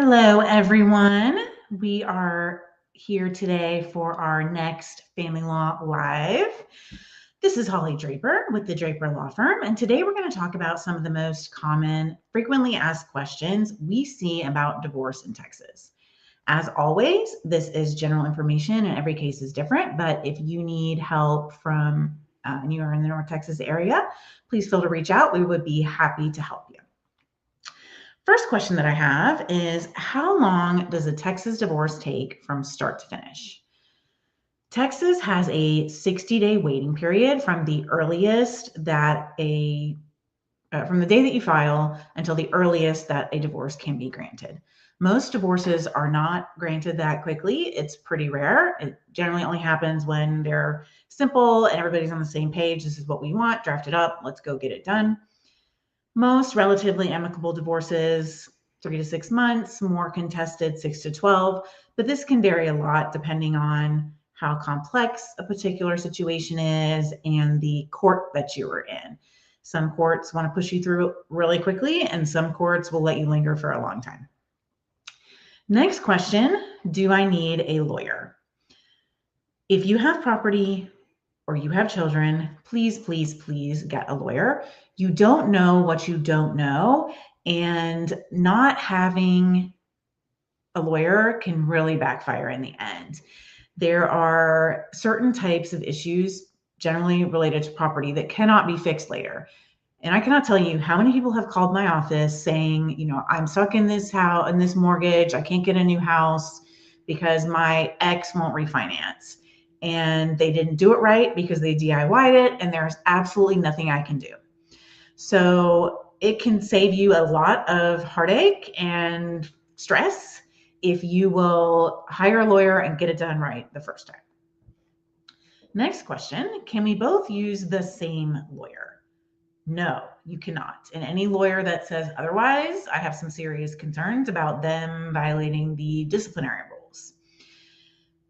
Hello, everyone. We are here today for our next Family Law Live. This is Holly Draper with the Draper Law Firm, and today we're going to talk about some of the most common, frequently asked questions we see about divorce in Texas. As always, this is general information and every case is different, but if you need help from and you are in the North Texas area, please feel to reach out. We would be happy to help you. First question that I have is, how long does a Texas divorce take from start to finish? Texas has a 60-day waiting period from the earliest that from the day that you file until the earliest that a divorce can be granted. Most divorces are not granted that quickly. It's pretty rare. It generally only happens when they're simple and everybody's on the same page. This is what we want, draft it up, let's go get it done. Most relatively amicable divorces, 3 to 6 months, more contested, 6 to 12, but this can vary a lot depending on how complex a particular situation is and the court that you are in. Some courts want to push you through really quickly, and some courts will let you linger for a long time. Next question, do I need a lawyer? If you have property or you have children, please, please, please get a lawyer. You don't know what you don't know, and not having a lawyer can really backfire in the end. There are certain types of issues generally related to property that cannot be fixed later. And I cannot tell you how many people have called my office saying, I'm stuck in this house, in this mortgage. I can't get a new house because my ex won't refinance. And they didn't do it right because they DIY'd it, and there's absolutely nothing I can do. So it can save you a lot of heartache and stress if you will hire a lawyer and get it done right the first time. Next question, can we both use the same lawyer? No, you cannot. And any lawyer that says otherwise, I have some serious concerns about them violating the disciplinary rules.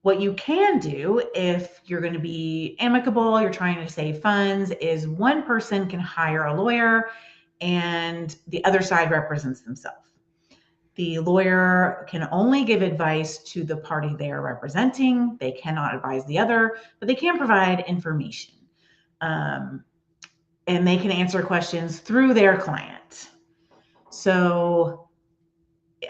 What you can do if you're going to be amicable, you're trying to save funds, is one person can hire a lawyer and the other side represents themselves. The lawyer can only give advice to the party they are representing. They cannot advise the other, but they can provide information. And they can answer questions through their client. So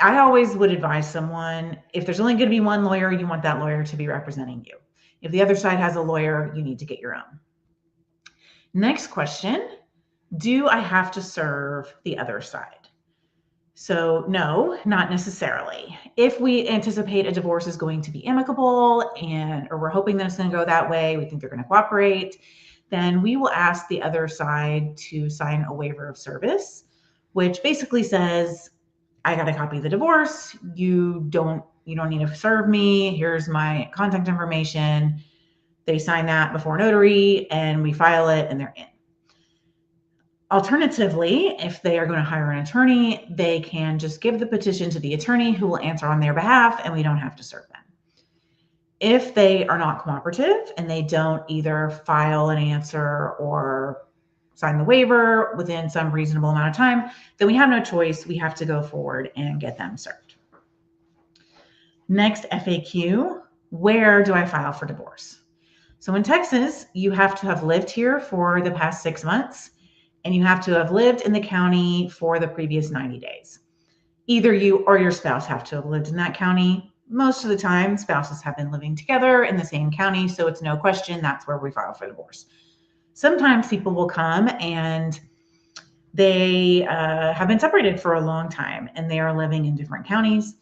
I always would advise someone, if there's only going to be one lawyer, you want that lawyer to be representing you. If the other side has a lawyer, you need to get your own. Next question, do I have to serve the other side? So no, not necessarily. If we anticipate a divorce is going to be amicable or we're hoping that it's going to go that way, we think they're going to cooperate, then we will ask the other side to sign a waiver of service, which basically says, I got a copy of the divorce. You don't need to serve me. Here's my contact information. They sign that before notary and we file it and they're in. Alternatively, if they are going to hire an attorney, they can just give the petition to the attorney who will answer on their behalf and we don't have to serve them. If they are not cooperative and they don't either file an answer or sign the waiver within some reasonable amount of time, then we have no choice. We have to go forward and get them served. Next FAQ, where do I file for divorce? So in Texas, you have to have lived here for the past 6 months, and you have to have lived in the county for the previous 90 days. Either you or your spouse have to have lived in that county. Most of the time, spouses have been living together in the same county, so it's no question that's where we file for divorce. Sometimes people will come and they have been separated for a long time and they are living in different counties.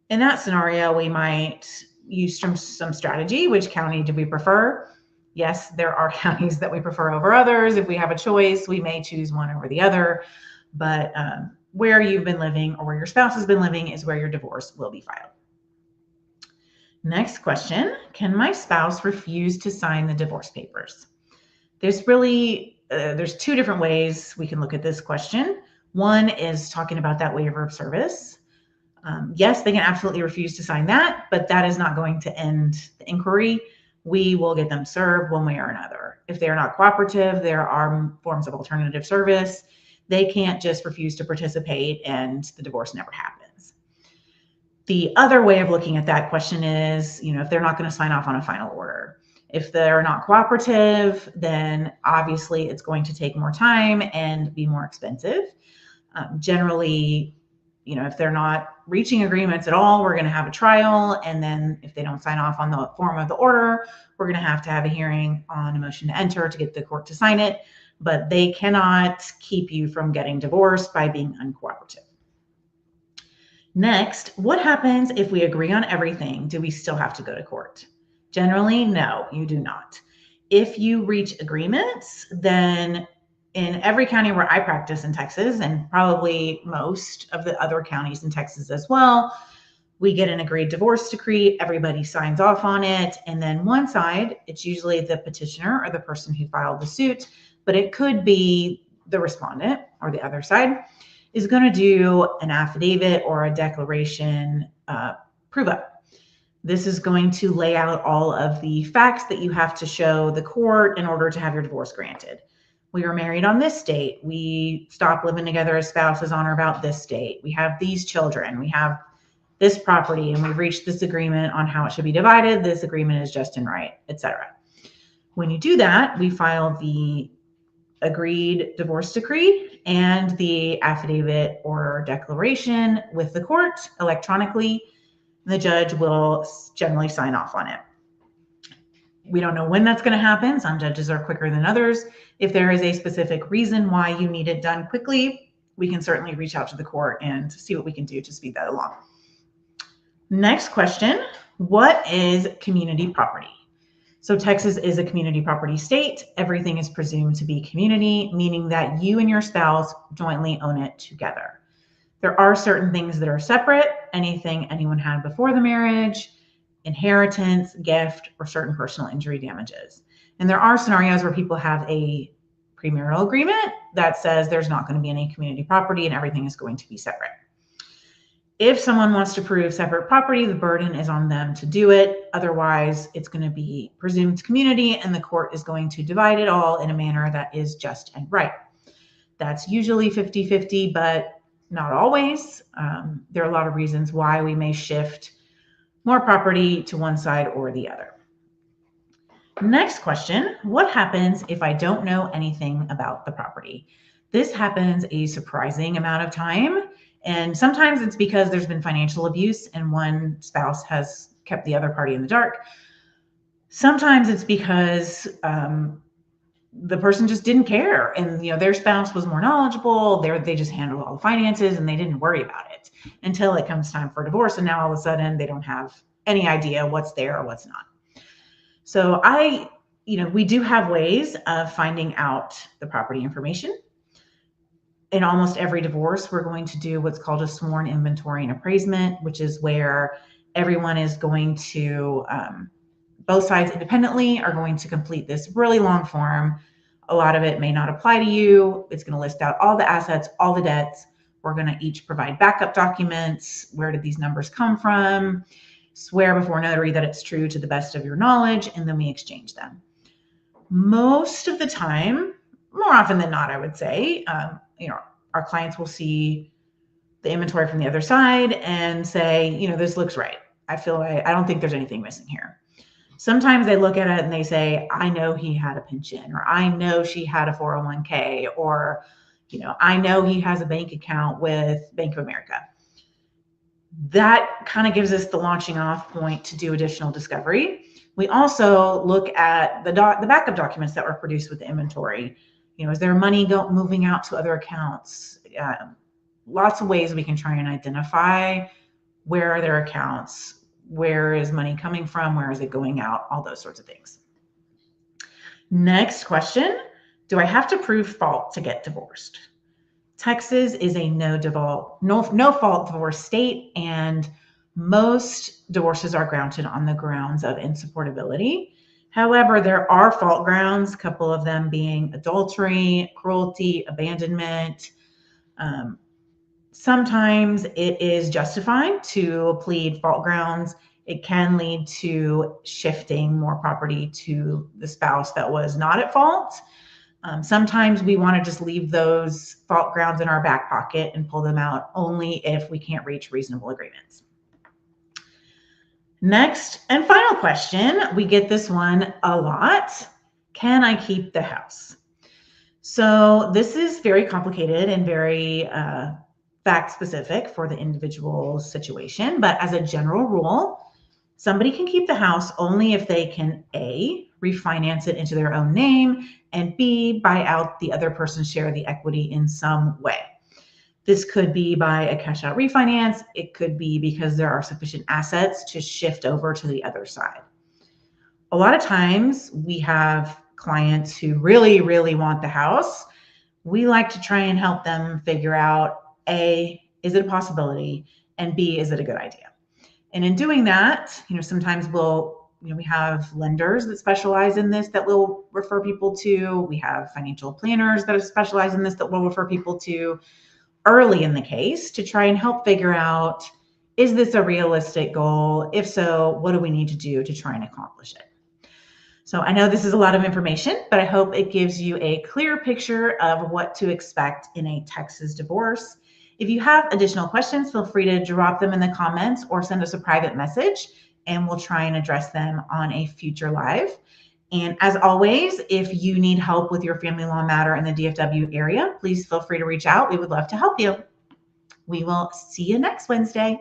In that scenario, we might use some strategy. Which county do we prefer? Yes, there are counties that we prefer over others. If we have a choice, we may choose one over the other. But where you've been living or where your spouse has been living is where your divorce will be filed. Next question, can my spouse refuse to sign the divorce papers? There's 2 different ways we can look at this question. One is talking about that waiver of service. Yes, they can absolutely refuse to sign that, but that is not going to end the inquiry. We will get them served one way or another. If they are not cooperative, there are forms of alternative service. They can't just refuse to participate and the divorce never happens. The other way of looking at that question is, if they're not going to sign off on a final order. If they're not cooperative, then obviously it's going to take more time and be more expensive. Generally, if they're not reaching agreements at all, we're going to have a trial. And then if they don't sign off on the form of the order, we're going to have a hearing on a motion to enter to get the court to sign it. But they cannot keep you from getting divorced by being uncooperative. Next, what happens if we agree on everything? Do we still have to go to court? Generally, no, you do not. If you reach agreements, then in every county where I practice in Texas, and probably most of the other counties in Texas as well, we get an agreed divorce decree, everybody signs off on it, and then one side, it's usually the petitioner or the person who filed the suit, but it could be the respondent or the other side, is going to do an affidavit or a declaration prove-up. This is going to lay out all of the facts that you have to show the court in order to have your divorce granted. We were married on this date. We stopped living together as spouses on or about this date. We have these children. We have this property, and we've reached this agreement on how it should be divided. This agreement is just and right, etc. When you do that, we file the agreed divorce decree and the affidavit or declaration with the court electronically. The judge will generally sign off on it. We don't know when that's going to happen. Some judges are quicker than others. If there is a specific reason why you need it done quickly, we can certainly reach out to the court and see what we can do to speed that along. Next question, what is community property? So Texas is a community property state. Everything is presumed to be community, meaning that you and your spouse jointly own it together. There are certain things that are separate, anything anyone had before the marriage, inheritance, gift, or certain personal injury damages. And there are scenarios where people have a premarital agreement that says there's not going to be any community property and everything is going to be separate. If someone wants to prove separate property, the burden is on them to do it. Otherwise, it's going to be presumed community and the court is going to divide it all in a manner that is just and right. That's usually 50-50, but not always. There are a lot of reasons why we may shift more property to one side or the other. Next question, what happens if I don't know anything about the property? This happens a surprising amount of time. And sometimes it's because there's been financial abuse and one spouse has kept the other party in the dark. Sometimes it's because the person just didn't care and their spouse was more knowledgeable. They just handled all the finances and they didn't worry about it until it comes time for divorce. And now all of a sudden they don't have any idea what's there or what's not. So we do have ways of finding out the property information. In almost every divorce, we're going to do what's called a sworn inventory and appraisement, which is where everyone is going to, both sides independently are going to complete this really long form. A lot of it may not apply to you. It's going to list out all the assets, all the debts. We're going to each provide backup documents. Where did these numbers come from? Swear before notary that it's true to the best of your knowledge, and then we exchange them. Most of the time, more often than not, I would say, our clients will see the inventory from the other side and say, this looks right. I don't think there's anything missing here. Sometimes they look at it and they say, I know he had a pension, or I know she had a 401k, or, I know he has a bank account with Bank of America. That kind of gives us the launching off point to do additional discovery. We also look at the backup documents that were produced with the inventory. Is there money moving out to other accounts? Lots of ways we can try and identify where are their accounts, where is money coming from, where is it going out, all those sorts of things. Next question, do I have to prove fault to get divorced? Texas is a no fault divorce state, and most divorces are granted on the grounds of insupportability. However, there are fault grounds, a couple of them being adultery, cruelty, abandonment. Sometimes it is justified to plead fault grounds. It can lead to shifting more property to the spouse that was not at fault. Sometimes we want to just leave those fault grounds in our back pocket and pull them out only if we can't reach reasonable agreements. Next and final question, we get this one a lot. Can I keep the house? So this is very complicated and very fact specific for the individual situation. But as a general rule, somebody can keep the house only if they can A, refinance it into their own name, and B, buy out the other person's share of the equity in some way. This could be by a cash out refinance. It could be because there are sufficient assets to shift over to the other side. A lot of times we have clients who really, really want the house. We like to try and help them figure out A, is it a possibility? And B, is it a good idea? And in doing that, sometimes we have lenders that specialize in this that we'll refer people to. We have financial planners that specialize in this that we'll refer people to early in the case to try and help figure out, is this a realistic goal? If so, what do we need to do to try and accomplish it? So I know this is a lot of information, but I hope it gives you a clear picture of what to expect in a Texas divorce. If you have additional questions, feel free to drop them in the comments or send us a private message, and we'll try and address them on a future live. And as always, if you need help with your family law matter in the DFW area, please feel free to reach out. We would love to help you. We will see you next Wednesday.